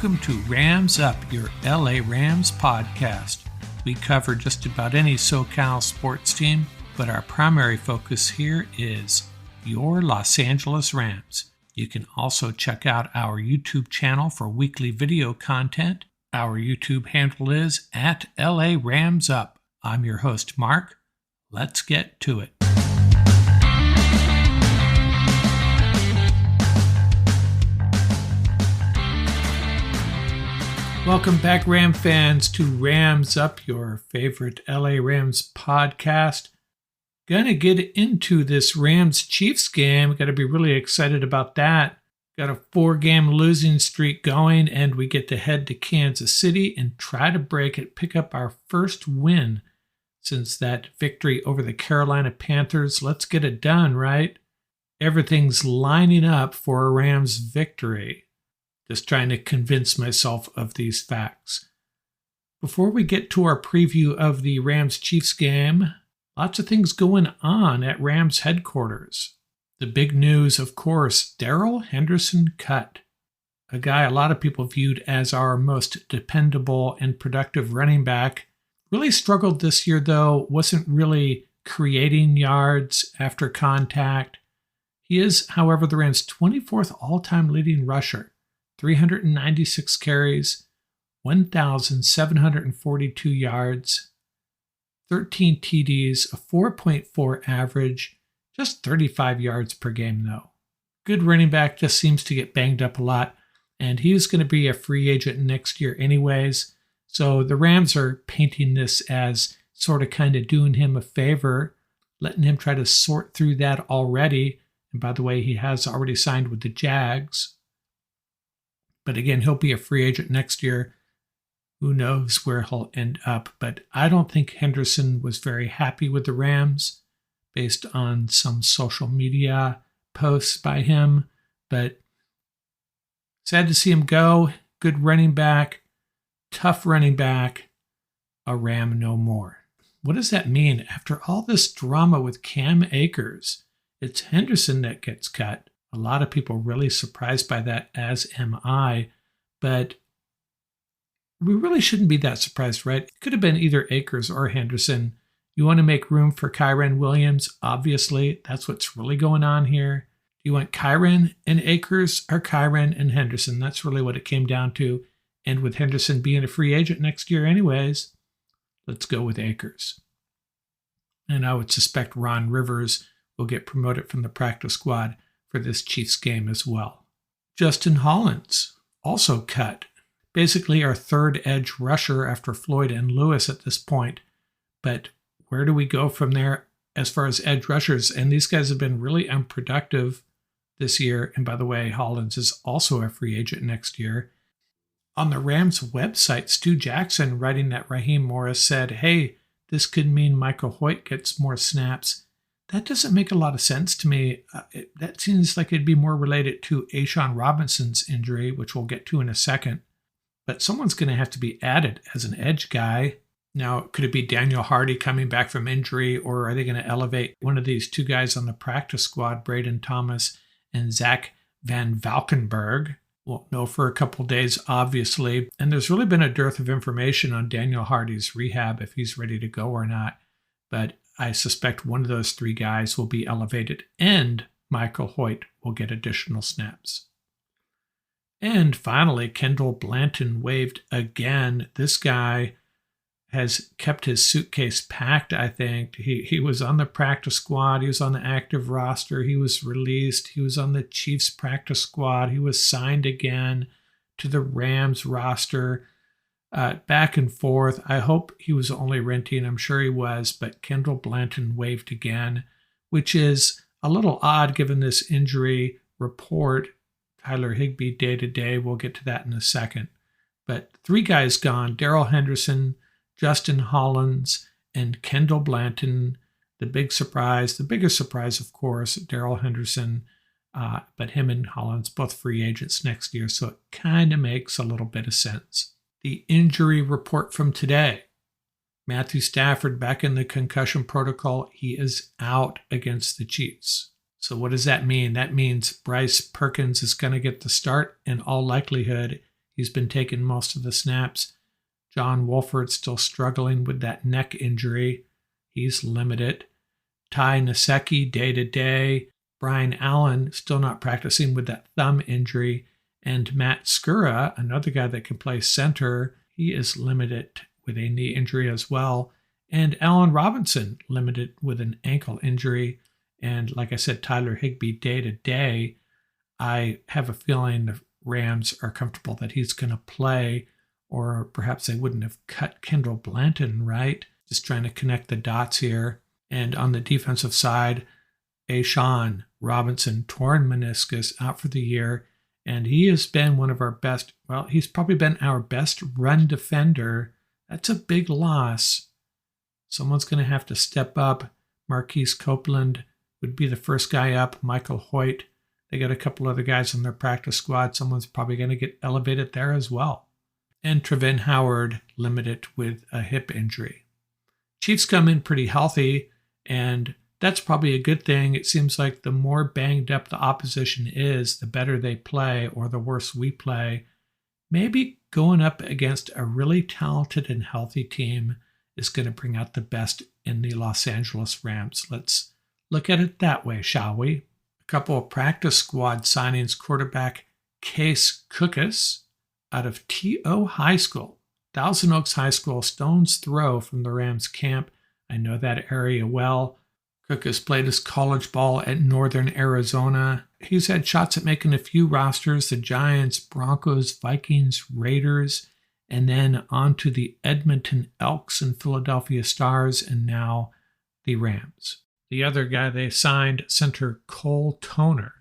Welcome to Rams Up, your LA Rams podcast. We cover just about any SoCal sports team, but our primary focus here is your Los Angeles Rams. You can also check out our YouTube channel for weekly video content. Our YouTube handle is at LA Rams Up. I'm your host, Mark. Let's get to it. Welcome back, Ram fans, to Rams Up, your favorite LA Rams podcast. Gonna get into this Rams-Chiefs game. Got to be really excited about that. Got a 4-game losing streak going, and we get to head to Kansas City and try to break it, pick up our first win since that victory over the Carolina Panthers. Let's get it done, right? Everything's lining up for a Rams victory. Just trying to convince myself of these facts. Before we get to our preview of the Rams-Chiefs game, lots of things going on at Rams headquarters. The big news, of course, Darrel Henderson cut. A guy a lot of people viewed as our most dependable and productive running back. Really struggled this year, though. Wasn't really creating yards after contact. He is, however, the Rams' 24th all-time leading rusher. 396 carries, 1,742 yards, 13 TDs, a 4.4 average, just 35 yards per game though. Good running back, just seems to get banged up a lot, and he's going to be a free agent next year anyways. So the Rams are painting this as sort of kind of doing him a favor, letting him try to sort through that already. And by the way, he has already signed with the Jags. But again, he'll be a free agent next year. Who knows where he'll end up. But I don't think Henderson was very happy with the Rams based on some social media posts by him. But sad to see him go. Good running back. Tough running back. A Ram no more. What does that mean? After all this drama with Cam Akers, it's Henderson that gets cut. A lot of people really surprised by that, as am I, but we really shouldn't be that surprised, right? It could have been either Akers or Henderson. You want to make room for Kyren Williams, obviously. That's what's really going on here. Do you want Kyren and Akers or Kyren and Henderson? That's really what it came down to. And with Henderson being a free agent next year anyways, let's go with Akers. And I would suspect Ron Rivers will get promoted from the practice squad for this Chiefs game as well. Justin Hollins also cut. Basically our third edge rusher after Floyd and Lewis at this point. But where do we go from there as far as edge rushers? And these guys have been really unproductive this year. And by the way, Hollins is also a free agent next year. On the Rams website, Stu Jackson, writing that Raheem Morris said, hey, this could mean Michael Hoyt gets more snaps. That doesn't make a lot of sense to me. That seems like it'd be more related to A'Shawn Robinson's injury, which we'll get to in a second. But someone's going to have to be added as an edge guy. Now, could it be Daniel Hardy coming back from injury, or are they going to elevate one of these two guys on the practice squad, Braden Thomas and Zach Van Valkenburg? Won't know for a couple days, obviously. And there's really been a dearth of information on Daniel Hardy's rehab, if he's ready to go or not. But I suspect one of those three guys will be elevated, and Michael Hoyt will get additional snaps. And finally, Kendall Blanton waived again. This guy has kept his suitcase packed, I think. He was on the practice squad. He was on the active roster. He was released. He was on the Chiefs practice squad. He was signed again to the Rams roster. Back and forth. I hope he was only renting. I'm sure he was, but Kendall Blanton waived again, which is a little odd given this injury report. Tyler Higbee day-to-day. We'll get to that in a second. But three guys gone. Darrel Henderson, Justin Hollins, and Kendall Blanton. The biggest surprise, of course, Darrel Henderson. But him and Hollins, both free agents next year. So it kind of makes a little bit of sense. The injury report from today. Matthew Stafford back in the concussion protocol. He is out against the Chiefs. So what does that mean? That means Bryce Perkins is going to get the start. In all likelihood, He's been taking most of the snaps. John Wolford's still struggling with that neck injury. He's limited. Ty Nsekhe, day-to-day. Brian Allen, still not practicing with that thumb injury. And Matt Skura, another guy that can play center, he is limited with a knee injury as well. And Allen Robinson, limited with an ankle injury. And like I said, Tyler Higbee, day-to-day. I have a feeling the Rams are comfortable that he's going to play, or perhaps they wouldn't have cut Kendall Blanton, right? Just trying to connect the dots here. And on the defensive side, Ashawn Robinson, torn meniscus, out for the year. And he has been one of our best, well, he's probably been our best run defender. That's a big loss. Someone's going to have to step up. Marquise Copeland would be the first guy up. Michael Hoyt. They got a couple other guys on their practice squad. Someone's probably going to get elevated there as well. And Trevin Howard, limited with a hip injury. Chiefs come in pretty healthy, and that's probably a good thing. It seems like the more banged up the opposition is, the better they play, or the worse we play. Maybe going up against a really talented and healthy team is going to bring out the best in the Los Angeles Rams. Let's look at it that way, shall we? A couple of practice squad signings. Quarterback Case Cookus out of T.O. High School, Thousand Oaks High School, stone's throw from the Rams camp. I know that area well. Cook has played his college ball at Northern Arizona. He's had shots at making a few rosters: the Giants, Broncos, Vikings, Raiders, and then on to the Edmonton Elks and Philadelphia Stars, and now the Rams. The other guy they signed, center Cole Toner.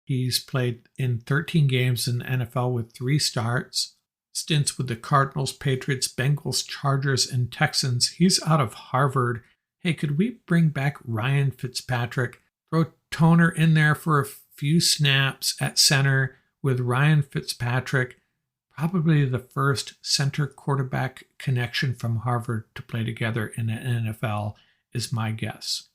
He's played in 13 games in the NFL with 3 starts, stints with the Cardinals, Patriots, Bengals, Chargers, and Texans. He's out of Harvard. Hey, could we bring back Ryan Fitzpatrick? Throw Toner in there for a few snaps at center with Ryan Fitzpatrick, probably the first center quarterback connection from Harvard to play together in the NFL is my guess.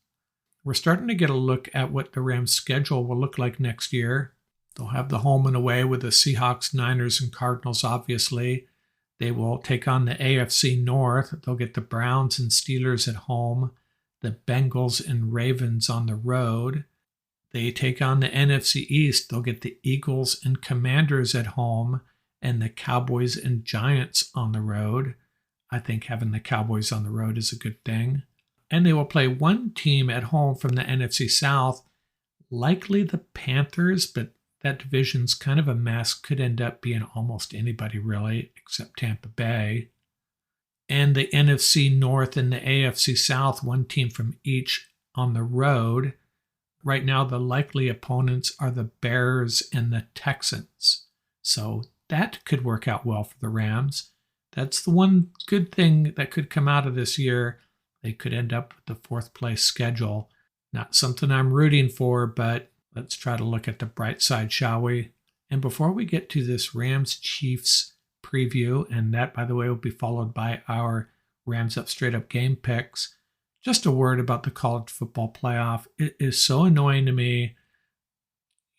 We're starting to get a look at what the Rams' schedule will look like next year. They'll have the home and away with the Seahawks, Niners, and Cardinals, obviously. They will take on the AFC North. They'll get the Browns and Steelers at home, the Bengals and Ravens on the road. They take on the NFC East. They'll get the Eagles and Commanders at home, and the Cowboys and Giants on the road. I think having the Cowboys on the road is a good thing. And they will play one team at home from the NFC South, likely the Panthers, but that division's kind of a mess. Could end up being almost anybody, really, except Tampa Bay. And the NFC North and the AFC South, one team from each on the road. Right now, the likely opponents are the Bears and the Texans. So that could work out well for the Rams. That's the one good thing that could come out of this year. They could end up with the 4th place schedule. Not something I'm rooting for, but let's try to look at the bright side, shall we? And before we get to this Rams-Chiefs preview, and that, by the way, will be followed by our Rams Up Straight Up game picks, just a word about the college football playoff. It is so annoying to me.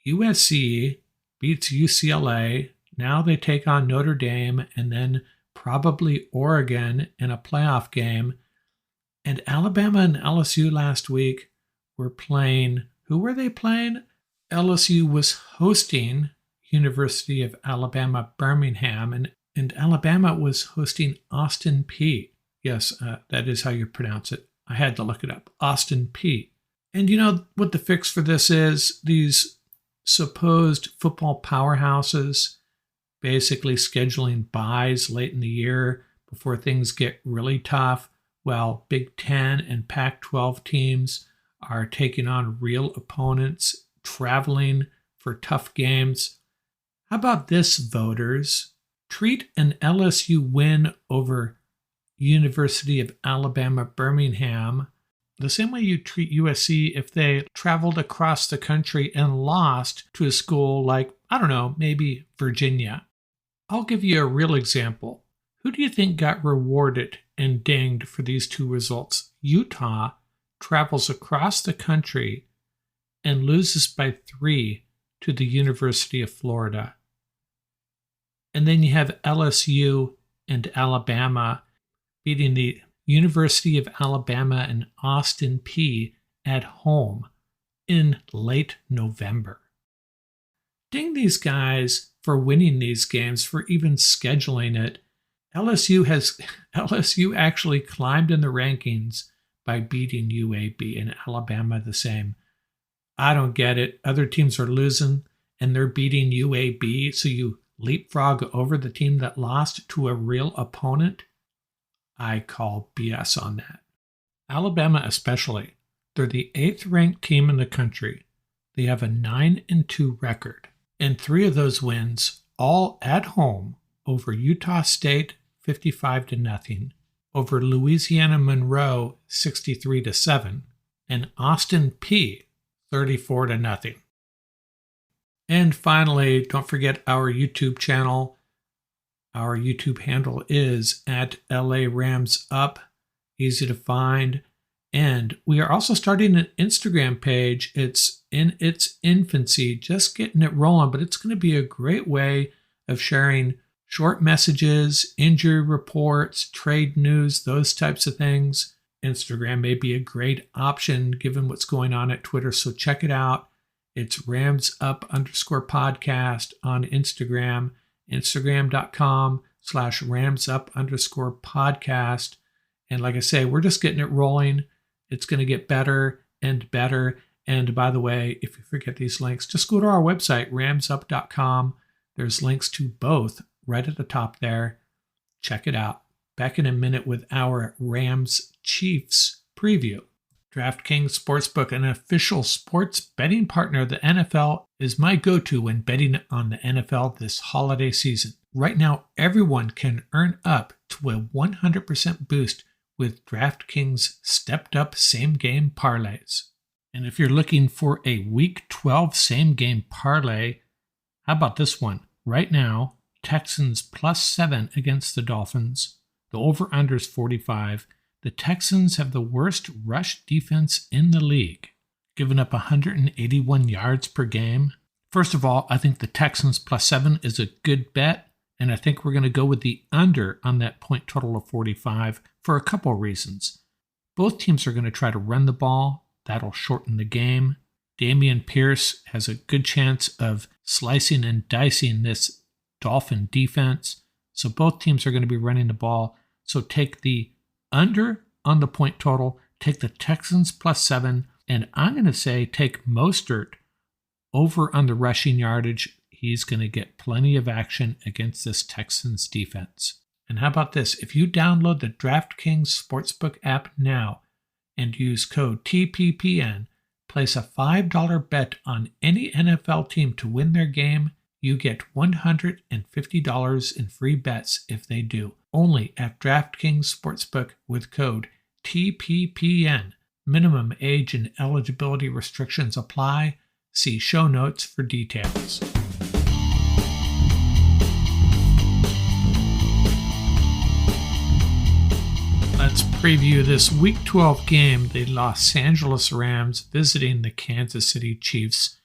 USC beats UCLA. Now they take on Notre Dame and then probably Oregon in a playoff game. And Alabama and LSU last week were playing. Who were they playing? LSU was hosting University of Alabama, Birmingham, and Alabama was hosting Austin Peay. Yes, that is how you pronounce it. I had to look it up. Austin Peay. And you know what the fix for this is? These supposed football powerhouses basically scheduling buys late in the year before things get really tough. Well, Big Ten and Pac-12 teams are taking on real opponents, traveling for tough games. How about this, voters? Treat an LSU win over University of Alabama, Birmingham the same way you treat USC if they traveled across the country and lost to a school like, I don't know, maybe Virginia. I'll give you a real example. Who do you think got rewarded and dinged for these 2 results? Utah travels across the country and loses by 3 to the University of Florida. And then you have LSU and Alabama beating the University of Alabama and Austin Peay at home in late November. Ding these guys for winning these games, for even scheduling it. LSU actually climbed in the rankings by beating UAB, and Alabama the same. I don't get it. Other teams are losing and they're beating UAB, so you leapfrog over the team that lost to a real opponent? I call BS on that. Alabama especially. They're the 8th ranked team in the country. They have a 9-2 record, and 3 of those wins all at home over Utah State 55-0, over Louisiana Monroe 63-7, and Austin Peay 34-0. And finally, don't forget our YouTube channel. Our YouTube handle is at LA Rams Up, easy to find. And we are also starting an Instagram page. It's in its infancy, just getting it rolling, but it's going to be a great way of sharing short messages, injury reports, trade news, those types of things. Instagram may be a great option given what's going on at Twitter, so check it out. It's RamsUp_podcast on Instagram, Instagram.com/RamsUp_podcast. And like I say, we're just getting it rolling. It's going to get better and better. And by the way, if you forget these links, just go to our website, ramsup.com. There's links to both right at the top there. Check it out. Back in a minute with our Rams Chiefs preview. DraftKings Sportsbook, an official sports betting partner of the NFL, is my go-to when betting on the NFL this holiday season. Right now, everyone can earn up to a 100% boost with DraftKings stepped-up same-game parlays. And if you're looking for a Week 12 same-game parlay, how about this one? Right now, Texans +7 against the Dolphins. The over-under is 45. The Texans have the worst rush defense in the league, giving up 181 yards per game. First of all, I think the Texans +7 is a good bet, and I think we're going to go with the under on that point total of 45 for a couple of reasons. Both teams are going to try to run the ball. That'll shorten the game. Dameon Pierce has a good chance of slicing and dicing this Dolphin defense. So both teams are going to be running the ball. So take the under on the point total, take the Texans +7, and I'm going to say take Mostert over on the rushing yardage. He's going to get plenty of action against this Texans defense. And how about this? If you download the DraftKings Sportsbook app now and use code TPPN, place a $5 bet on any NFL team to win their game, you get $150 in free bets if they do. Only at DraftKings Sportsbook with code TPPN. Minimum age and eligibility restrictions apply. See show notes for details. Let's preview this Week 12 game, the Los Angeles Rams visiting the Kansas City Chiefs.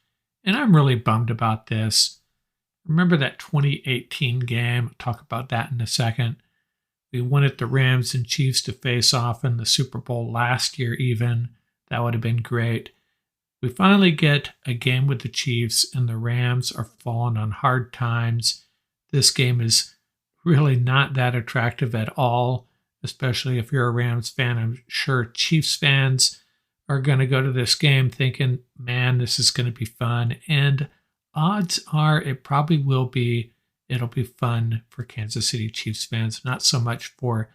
And I'm really bummed about this. Remember that 2018 game? I'll talk about that in a second. We wanted the Rams and Chiefs to face off in the Super Bowl last year even. That would have been great. We finally get a game with the Chiefs, and the Rams are falling on hard times. This game is really not that attractive at all, especially if you're a Rams fan. I'm sure Chiefs fans are going to go to this game thinking, man, this is going to be fun. And odds are it probably will be. It'll be fun for Kansas City Chiefs fans, not so much for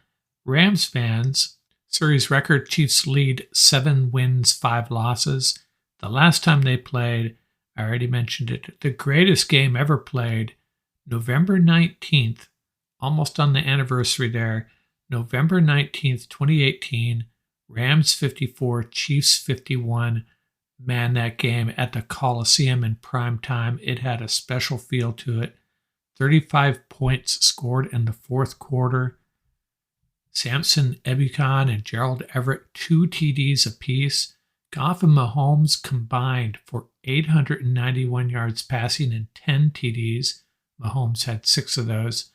Rams fans. Series record, Chiefs lead 7 wins, 5 losses. The last time they played, I already mentioned it, the greatest game ever played, November 19th, almost on the anniversary there, November 19th, 2018, Rams 54, Chiefs 51. Man, that game at the Coliseum in prime time, it had a special feel to it. 35 points scored in the fourth quarter. Samson Ebukam and Gerald Everett, 2 TDs apiece. Goff and Mahomes combined for 891 yards passing and 10 TDs. Mahomes had 6 of those.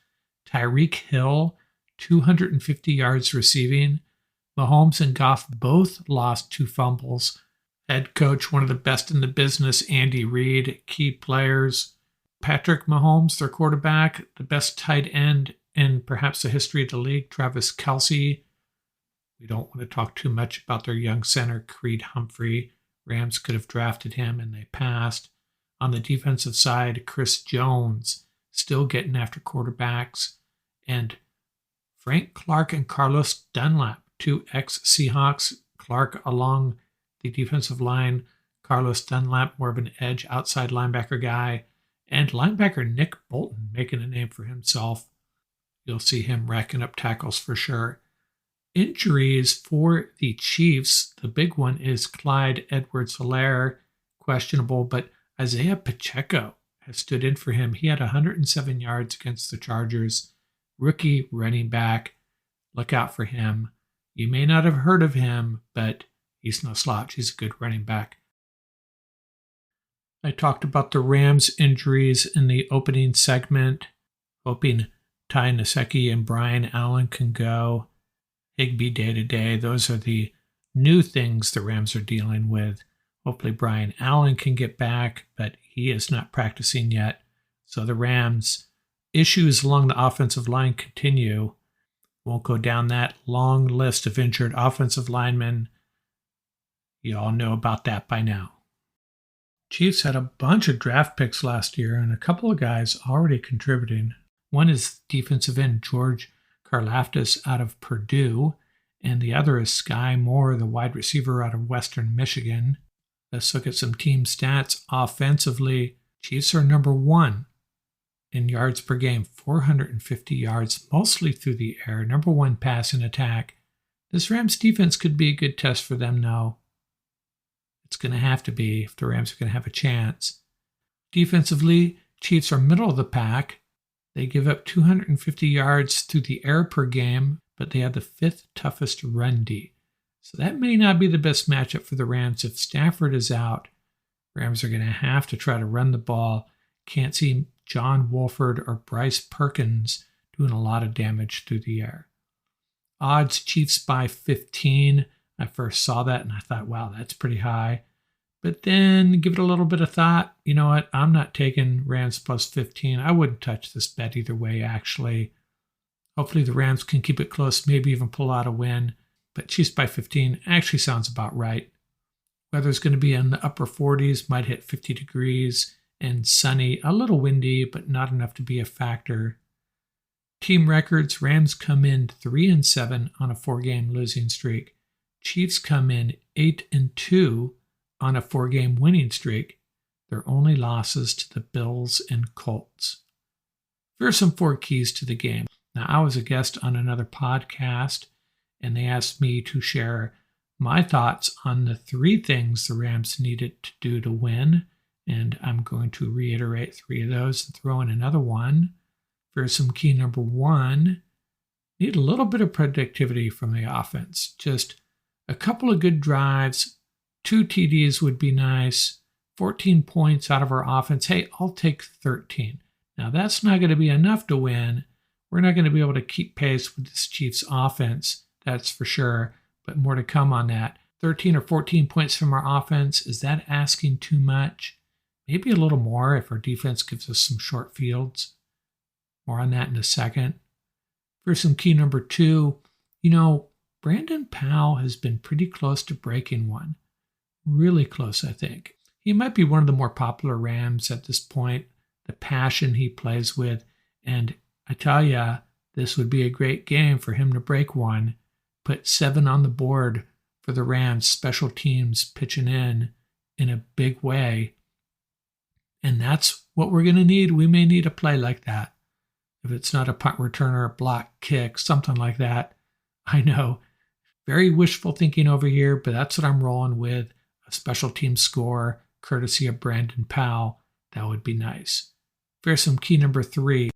Tyreek Hill, 250 yards receiving. Mahomes and Goff both lost 2 fumbles. Head coach, one of the best in the business, Andy Reid, key players. Patrick Mahomes, their quarterback, the best tight end in perhaps the history of the league, Travis Kelce. We don't want to talk too much about their young center, Creed Humphrey. Rams could have drafted him and they passed. On the defensive side, Chris Jones, still getting after quarterbacks. And Frank Clark and Carlos Dunlap, 2 ex-Seahawks. Clark along the defensive line. Carlos Dunlap, more of an edge outside linebacker guy. And linebacker Nick Bolton making a name for himself. You'll see him racking up tackles for sure. Injuries for the Chiefs. The big one is Clyde Edwards-Helaire, questionable, but Isaiah Pacheco has stood in for him. He had 107 yards against the Chargers. Rookie running back. Look out for him. You may not have heard of him, but he's no slouch. He's a good running back. I talked about the Rams' injuries in the opening segment, hoping Ty Nsekhe and Brian Allen can go. Higbee day-to-day. Those are the new things the Rams are dealing with. Hopefully Brian Allen can get back, but he is not practicing yet. So the Rams' issues along the offensive line continue. Won't go down that long list of injured offensive linemen. You all know about that by now. Chiefs had a bunch of draft picks last year and a couple of guys already contributing. One is defensive end George Karlaftis out of Purdue, and the other is Sky Moore, the wide receiver out of Western Michigan. Let's look at some team stats. Offensively, Chiefs are number 1 in yards per game, 450 yards, mostly through the air. Number 1 passing attack. This Rams defense could be a good test for them now. It's going to have to be if the Rams are going to have a chance. Defensively, Chiefs are middle of the pack. They give up 250 yards through the air per game, but they have the 5th toughest run D. So that may not be the best matchup for the Rams. If Stafford is out, Rams are going to have to try to run the ball. Can't see John Wolford or Bryce Perkins doing a lot of damage through the air. Odds, Chiefs by 15. I first saw that and I thought, wow, that's pretty high. But then give it a little bit of thought. You know what? I'm not taking Rams plus 15. I wouldn't touch this bet either way, actually. Hopefully the Rams can keep it close, maybe even pull out a win. But Chiefs by 15 actually sounds about right. Weather's going to be in the upper 40s, might hit 50 degrees and sunny, a little windy, but not enough to be a factor. Team records, Rams come in 3-7 on a 4-game losing streak. Chiefs come in 8-2 on a 4-game winning streak. Their only losses to the Bills and Colts. Here are some 4 keys to the game. Now, I was a guest on another podcast, and they asked me to share my thoughts on the 3 things the Rams needed to do to win, and I'm going to reiterate 3 of those and throw in another one. For some key number 1, need a little bit of productivity from the offense. Just a couple of good drives, 2 TDs would be nice, 14 points out of our offense. Hey, I'll take 13. Now, that's not going to be enough to win. We're not going to be able to keep pace with this Chiefs offense, that's for sure, but more to come on that. 13 or 14 points from our offense, is that asking too much? Maybe a little more if our defense gives us some short fields. More on that in a second. For some key number 2, Brandon Powell has been pretty close to breaking one. Really close, I think. He might be one of the more popular Rams at this point, the passion he plays with, and I tell ya, this would be a great game for him to break one. Put 7 on the board for the Rams, special teams pitching in a big way. And that's what we're going to need. We may need a play like that. If it's not a punt returner, a block kick, something like that. I know, very wishful thinking over here, but that's what I'm rolling with. A special team score, courtesy of Brandon Powell. That would be nice. For some key number 3.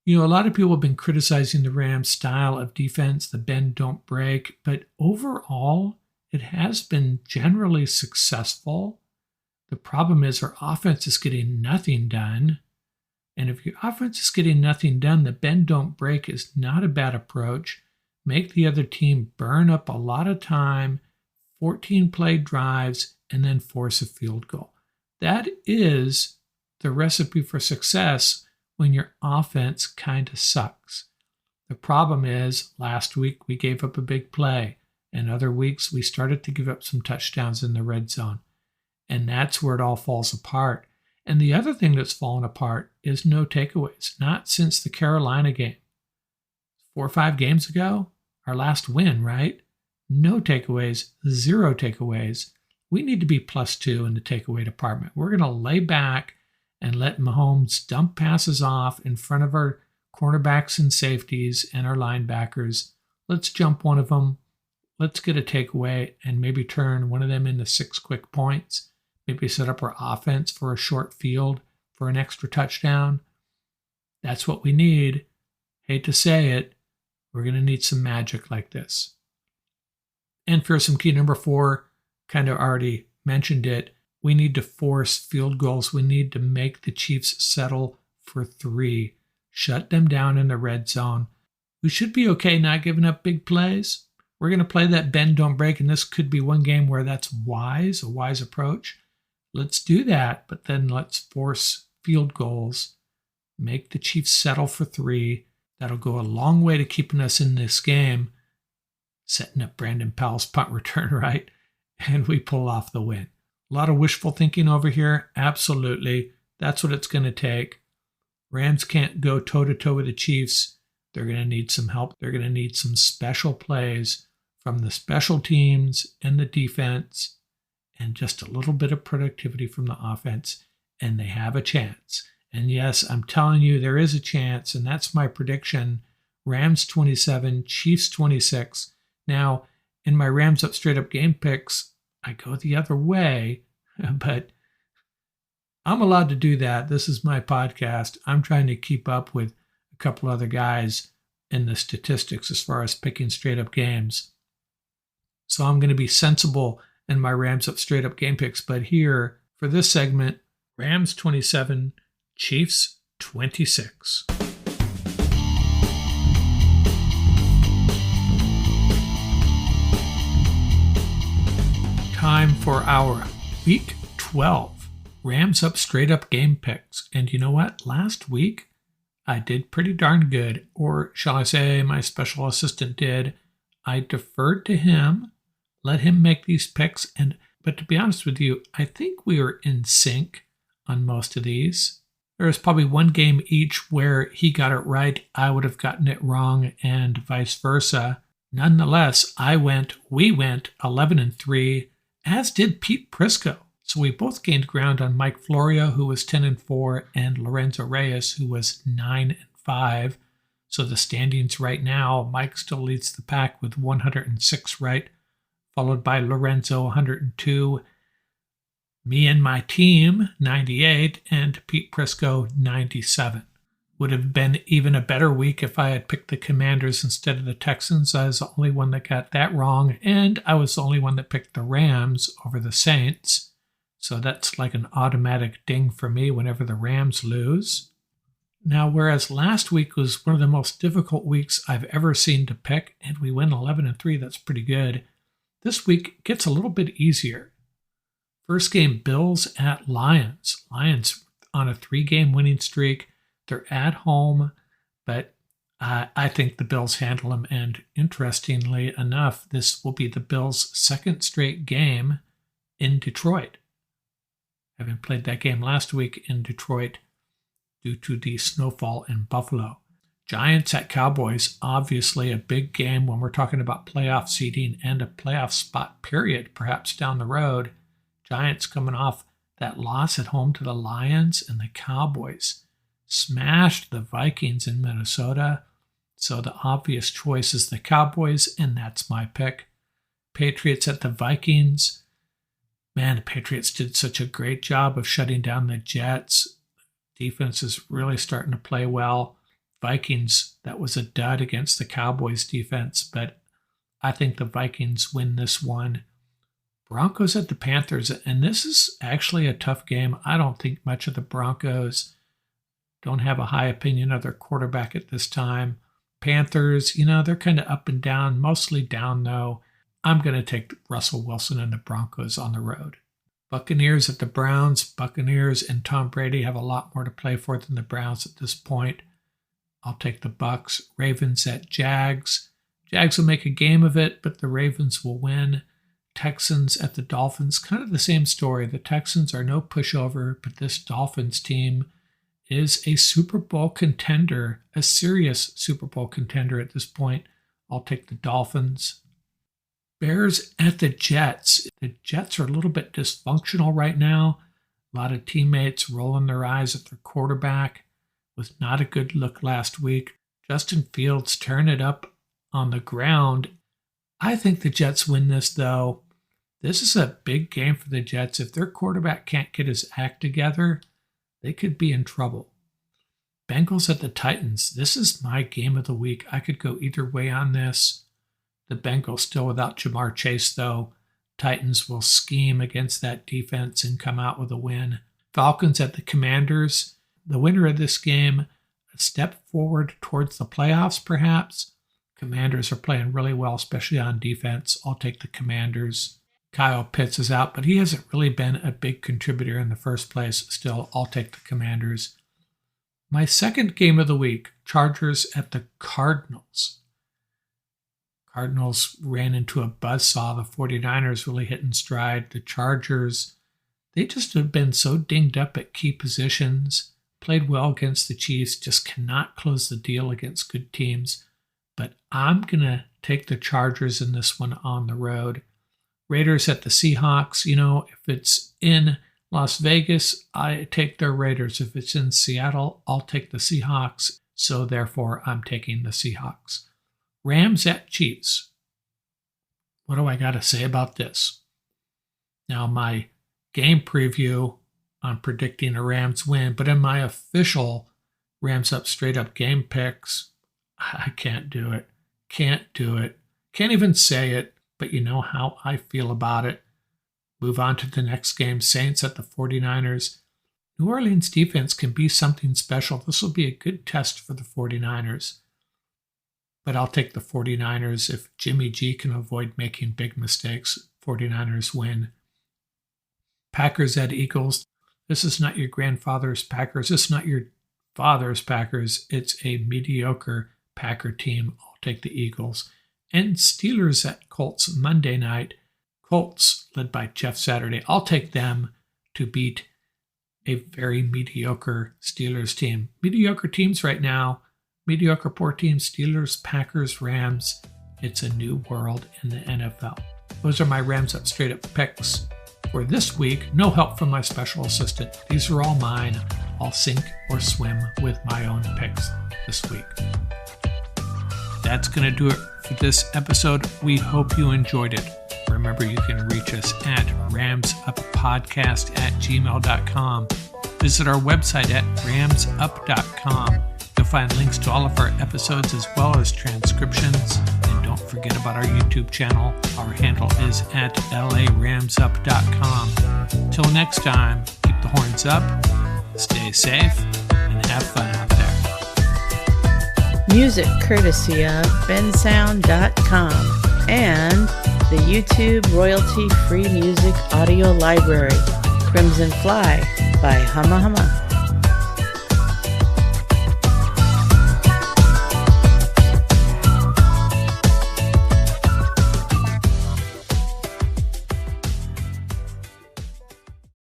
A lot of people have been criticizing the Rams' style of defense, the bend, don't break, but overall, it has been generally successful. The problem is our offense is getting nothing done, And if your offense is getting nothing done, the bend don't break is not a bad approach. Make the other team burn up a lot of time, 14 play drives, and then force a field goal. That is the recipe for success when your offense kind of sucks. The problem is last week we gave up a big play, and other weeks we started to give up some touchdowns in the red zone. And that's where it all falls apart. And the other thing that's fallen apart is no takeaways, not since the Carolina game. 4 or 5 games ago, our last win, right? No takeaways, 0 takeaways. We need to be +2 in the takeaway department. We're going to lay back and let Mahomes dump passes off in front of our cornerbacks and safeties and our linebackers. Let's jump one of them. Let's get a takeaway and maybe turn one of them into 6 quick points. Maybe set up our offense for a short field for an extra touchdown. That's what we need. Hate to say it, we're going to need some magic like this. And fearsome key number 4, kind of already mentioned it, we need to force field goals. We need to make the Chiefs settle for 3. Shut them down in the red zone. We should be okay not giving up big plays. We're going to play that bend, don't break, and this could be one game where that's wise, a wise approach. Let's do that, but then let's force field goals, make the Chiefs settle for 3. That'll go a long way to keeping us in this game, setting up Brandon Powell's punt return, right? And we pull off the win. A lot of wishful thinking over here. Absolutely. That's what it's going to take. Rams can't go toe-to-toe with the Chiefs. They're going to need some help. They're going to need some special plays from the special teams and the defense, and just a little bit of productivity from the offense, and they have a chance. And yes, I'm telling you, there is a chance, and that's my prediction. Rams 27, Chiefs 26. Now, in my Rams Up Straight Up game picks, I go the other way, but I'm allowed to do that. This is my podcast. I'm trying to keep up with a couple other guys in the statistics as far as picking straight up games. So I'm going to be sensible in my Rams Up Straight Up game picks. But here, for this segment, Rams 27, Chiefs 26. Time for our Week 12 Rams Up Straight Up game picks. And you know what? Last week, I did pretty darn good. Or shall I say my special assistant did. I deferred to him, let him make these picks. But to be honest with you, I think we were in sync on most of these. There was probably one game each where he got it right, I would have gotten it wrong, and vice versa. Nonetheless, we went 11-3, as did Pete Prisco. So we both gained ground on Mike Florio, who was 10-4, and Lorenzo Reyes, who was 9-5. So the standings right now, Mike still leads the pack with 106 right, followed by Lorenzo 102, me and my team 98, and Pete Prisco 97. Would have been even a better week if I had picked the Commanders instead of the Texans. I was the only one that got that wrong, and I was the only one that picked the Rams over the Saints. So that's like an automatic ding for me whenever the Rams lose. Now, whereas last week was one of the most difficult weeks I've ever seen to pick, and we win 11-3, that's pretty good. This week gets a little bit easier. First game, Bills at Lions. Lions on a 3-game winning streak. They're at home, but I think the Bills handle them. And interestingly enough, this will be the Bills' second straight game in Detroit. Having played that game last week in Detroit due to the snowfall in Buffalo. Giants at Cowboys, obviously a big game when we're talking about playoff seeding and a playoff spot period, perhaps down the road. Giants coming off that loss at home to the Lions, and the Cowboys smashed the Vikings in Minnesota. So the obvious choice is the Cowboys, and that's my pick. Patriots at the Vikings. Man, the Patriots did such a great job of shutting down the Jets. Defense is really starting to play well. Vikings, that was a dud against the Cowboys defense, but I think the Vikings win this one. Broncos at the Panthers, and this is actually a tough game. I don't think much of the Broncos. Don't have a high opinion of their quarterback at this time. Panthers, they're kind of up and down, mostly down though. I'm going to take Russell Wilson and the Broncos on the road. Buccaneers at the Browns. Buccaneers and Tom Brady have a lot more to play for than the Browns at this point. I'll take the Bucs. Ravens at Jags. Jags will make a game of it, but the Ravens will win. Texans at the Dolphins. Kind of the same story. The Texans are no pushover, but this Dolphins team is a Super Bowl contender, a serious Super Bowl contender at this point. I'll take the Dolphins. Bears at the Jets. The Jets are a little bit dysfunctional right now. A lot of teammates rolling their eyes at their quarterback. Was not a good look last week. Justin Fields turned it up on the ground. I think the Jets win this, though. This is a big game for the Jets. If their quarterback can't get his act together, they could be in trouble. Bengals at the Titans. This is my game of the week. I could go either way on this. The Bengals still without Jamar Chase, though. Titans will scheme against that defense and come out with a win. Falcons at the Commanders. The winner of this game, a step forward towards the playoffs, perhaps. Commanders are playing really well, especially on defense. I'll take the Commanders. Kyle Pitts is out, but he hasn't really been a big contributor in the first place. Still, I'll take the Commanders. My second game of the week, Chargers at the Cardinals. Cardinals ran into a buzzsaw. The 49ers really hit in stride. The Chargers, they just have been so dinged up at key positions. Played well against the Chiefs, just cannot close the deal against good teams. But I'm going to take the Chargers in this one on the road. Raiders at the Seahawks. If it's in Las Vegas, I take their Raiders. If it's in Seattle, I'll take the Seahawks. So therefore, I'm taking the Seahawks. Rams at Chiefs. What do I got to say about this? Now, my game preview, I'm predicting a Rams win, but in my official Rams up straight up game picks, I can't do it. Can't do it. Can't even say it, but you know how I feel about it. Move on to the next game, Saints at the 49ers. New Orleans defense can be something special. This will be a good test for the 49ers. But I'll take the 49ers. If Jimmy G can avoid making big mistakes, 49ers win. Packers at Eagles. This is not your grandfather's Packers. This is not your father's Packers. It's a mediocre Packer team. I'll take the Eagles. And Steelers at Colts Monday night. Colts led by Jeff Saturday. I'll take them to beat a very mediocre Steelers team. Mediocre teams right now. Mediocre poor teams. Steelers, Packers, Rams. It's a new world in the NFL. Those are my Rams up straight up picks for this week. No help from my special assistant. These are all mine. I'll sink or swim with my own picks this week. That's going to do it for this episode. We hope you enjoyed it. Remember, you can reach us at ramsuppodcast@gmail.com. Visit our website at ramsup.com. You'll find links to all of our episodes as well as transcriptions. And don't forget about our YouTube channel. Our handle is at laramsup.com. Till next time, keep the horns up, stay safe, and have fun out there. Music courtesy of bensound.com and the YouTube royalty-free music audio library, Crimson Fly by Humma Humma.